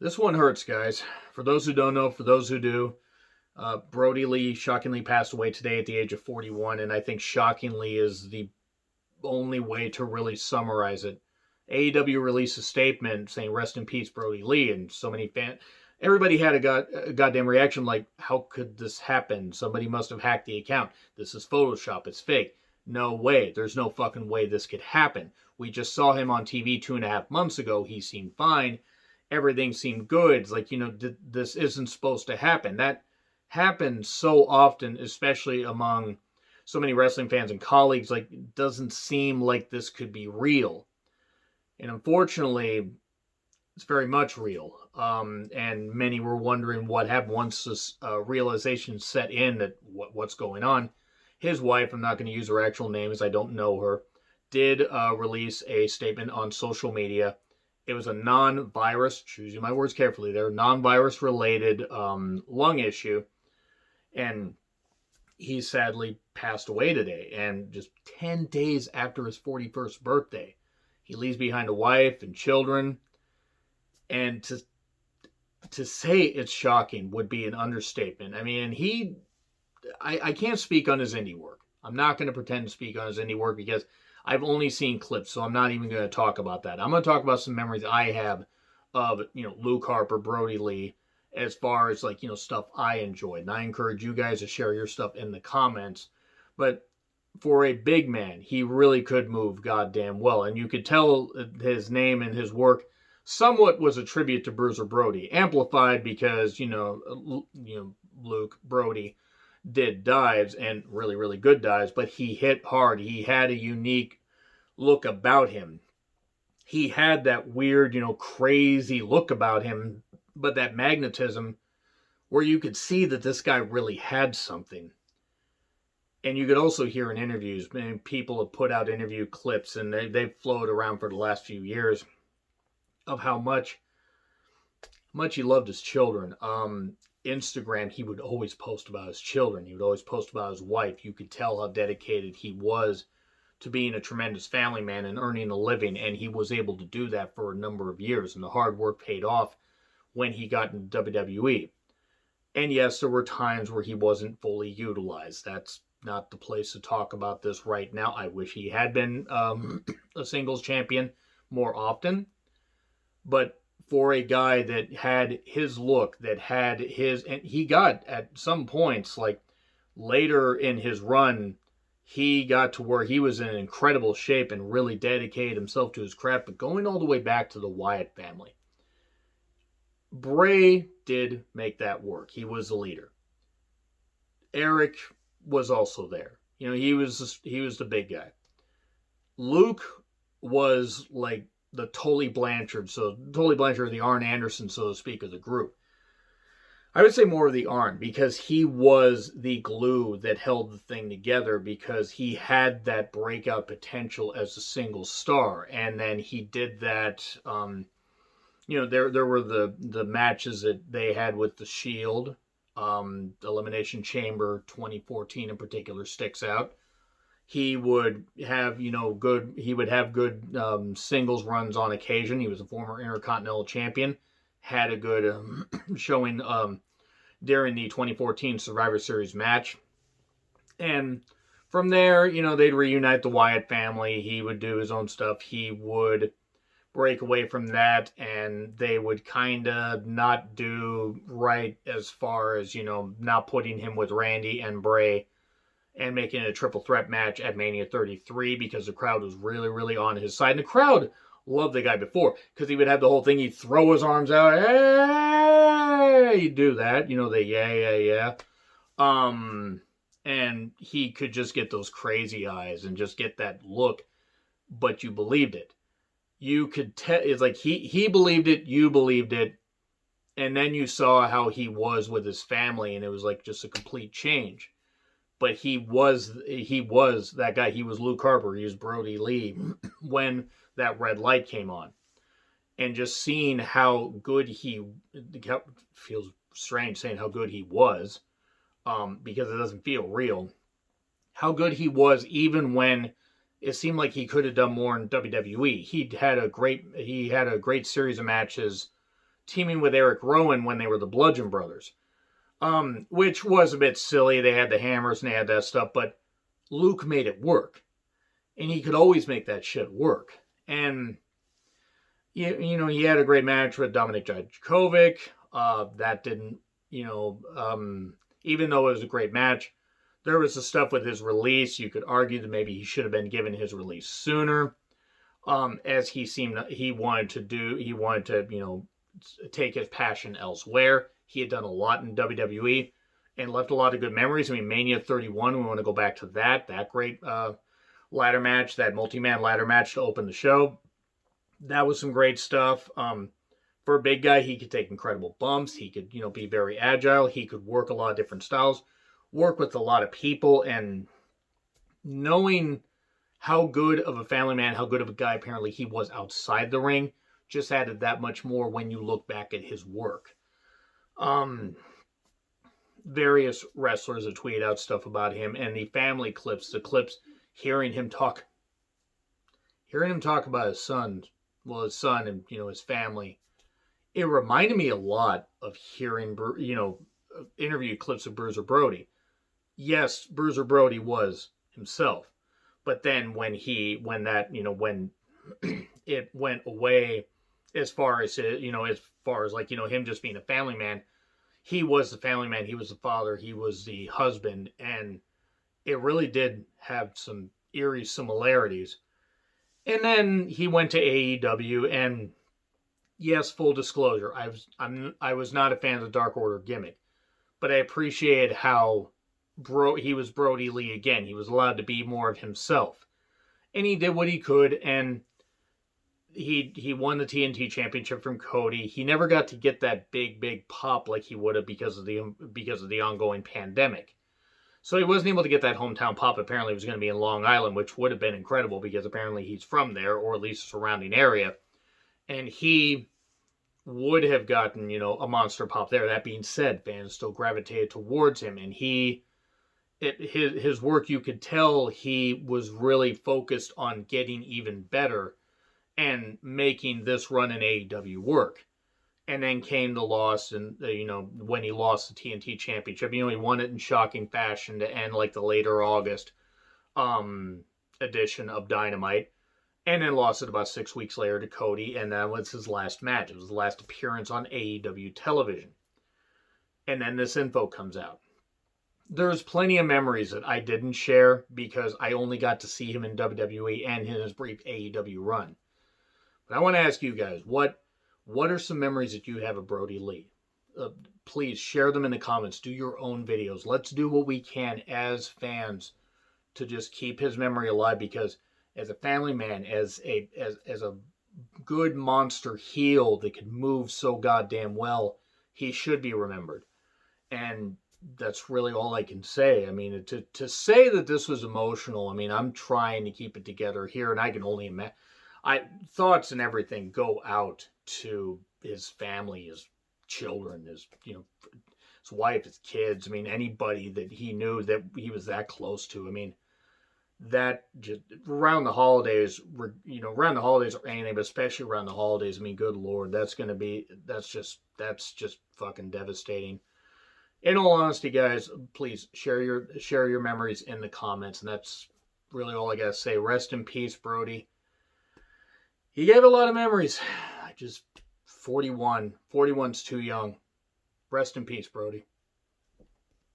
This one hurts, guys. For those who don't know, for those who do, Brodie Lee shockingly passed away today at the age of 41, and I think shockingly is the only way to really summarize it. AEW released a statement saying "Rest in peace, Brodie Lee," and so many fans, everybody had a goddamn reaction like, "How could this happen? Somebody must have hacked the account. This is Photoshop. It's fake." No way. There's no fucking way this could happen. We just saw him on TV 2.5 months ago. He seemed fine. Everything seemed good. It's like, this isn't supposed to happen. That happens so often, especially among so many wrestling fans and colleagues. Like, it doesn't seem like this could be real. And unfortunately, it's very much real. And many were wondering what happened once this realization set in that what's going on. His wife, I'm not going to use her actual name as I don't know her, did release a statement on social media. It was a non-virus, choosing my words carefully there, non-virus related lung issue. And he sadly passed away today. And just 10 days after his 41st birthday, he leaves behind a wife and children. And to say it's shocking would be an understatement. I mean, I can't speak on his indie work. I'm not going to pretend to speak on his indie work because I've only seen clips, so I'm not even going to talk about that. I'm going to talk about some memories I have of, Luke Harper, Brodie Lee, as far as stuff I enjoyed. And I encourage you guys to share your stuff in the comments. But for a big man, he really could move goddamn well. And you could tell his name and his work somewhat was a tribute to Bruiser Brody, amplified because, Luke Brody did dives and really, really good dives, but he hit hard. He had a unique look about him. He had that weird, crazy look about him, but that magnetism where you could see that this guy really had something. And you could also hear in interviews, people have put out interview clips and they've floated around for the last few years of how much he loved his children. Instagram, he would always post about his children. He would always post about his wife. You could tell how dedicated he was to being a tremendous family man and earning a living, and he was able to do that for a number of years, and the hard work paid off when he got into WWE. And yes, there were times where he wasn't fully utilized. That's not the place to talk about this right now. I wish he had been a singles champion more often, but for a guy that had his look, that had his, and he got at some points, like later in his run, he got to where he was in incredible shape and really dedicated himself to his craft. But going all the way back to the Wyatt family, Bray did make that work. He was the leader. Eric was also there. He was the big guy. Luke was like the Tully Blanchard, or the Arn Anderson, so to speak, of the group. I would say more of the Arn, because he was the glue that held the thing together, because he had that breakout potential as a single star. And then he did that, there were the matches that they had with the Shield, Elimination Chamber 2014 in particular sticks out. He would have, good singles runs on occasion. He was a former Intercontinental Champion. Had a good showing during the 2014 Survivor Series match. And from there, they'd reunite the Wyatt family. He would do his own stuff. He would break away from that, and they would kind of not do right as far as, not putting him with Randy and Bray and making it a triple threat match at Mania 33 because the crowd was really, really on his side. And the crowd loved the guy before because he would have the whole thing. He'd throw his arms out. Hey! He'd do that. The yeah. And he could just get those crazy eyes and just get that look, but you believed it. You could tell. It's like he believed it, you believed it, and then you saw how he was with his family, and it was like just a complete change. But he was that guy. He was Luke Harper. He was Brodie Lee when that red light came on. And just seeing how good feels strange saying how good he was, because it doesn't feel real. How good he was even when it seemed like he could have done more in WWE. He had a great series of matches teaming with Eric Rowan when they were the Bludgeon Brothers, which was a bit silly. They had the hammers and they had that stuff, but Luke made it work, and he could always make that shit work. And you know, he had a great match with Dominik Dijakovic. That didn't, you know, even though it was a great match, there was the stuff with his release. You could argue that maybe he should have been given his release sooner, as he wanted to, you know, take his passion elsewhere. He had done a lot in WWE and left a lot of good memories. I mean, Mania 31, we want to go back to that great ladder match, that multi-man ladder match to open the show. That was some great stuff. For a big guy, he could take incredible bumps. He could, you know, be very agile. He could work a lot of different styles, work with a lot of people, and knowing how good of a family man, how good of a guy apparently he was outside the ring, just added that much more when you look back at his work. Various wrestlers have tweeted out stuff about him, and the family clips, hearing him talk about his son and, you know, his family. It reminded me a lot of hearing, you know, interview clips of Bruiser Brody. Yes, Bruiser Brody was himself, but then when it went away, as far as like, you know, him just being a family man, he was the family man, he was the father, he was the husband, and it really did have some eerie similarities. And then he went to AEW, and yes, full disclosure, I was not a fan of the Dark Order gimmick, but I appreciated how he was Brodie Lee again. He was allowed to be more of himself, and he did what he could, and he won the TNT Championship from Cody. He never got to get that big pop like he would have because of the ongoing pandemic. So he wasn't able to get that hometown pop. Apparently, it was going to be in Long Island, which would have been incredible because apparently he's from there, or at least a surrounding area, and he would have gotten, you know, a monster pop there. That being said, fans still gravitated towards him, and his work, you could tell he was really focused on getting even better and making this run in AEW work. And then came the loss, and you know, when he lost the TNT Championship, you know, he won it in shocking fashion to end like the later August edition of Dynamite, and then lost it about 6 weeks later to Cody, and that was his last match. It was the last appearance on AEW television. And then this info comes out. There's plenty of memories that I didn't share because I only got to see him in WWE and in his brief AEW run. But I want to ask you guys, what are some memories that you have of Brodie Lee? Please share them in the comments. Do your own videos. Let's do what we can as fans to just keep his memory alive, because as a family man, as a good monster heel that could move so goddamn well, he should be remembered. And that's really all I can say. I mean, to say that this was emotional, I mean, I'm trying to keep it together here, and I can only imagine. Thoughts and everything go out to his family, his children, his, you know, his wife, his kids. I mean, anybody that he knew that he was that close to. I mean, that just around the holidays, you know, around the holidays or anything, but especially around the holidays. I mean, good Lord, that's just fucking devastating. In all honesty, guys, please share your memories in the comments, and that's really all I gotta say. Rest in peace, Brodie. He gave a lot of memories. 41. 41's too young. Rest in peace, Brodie.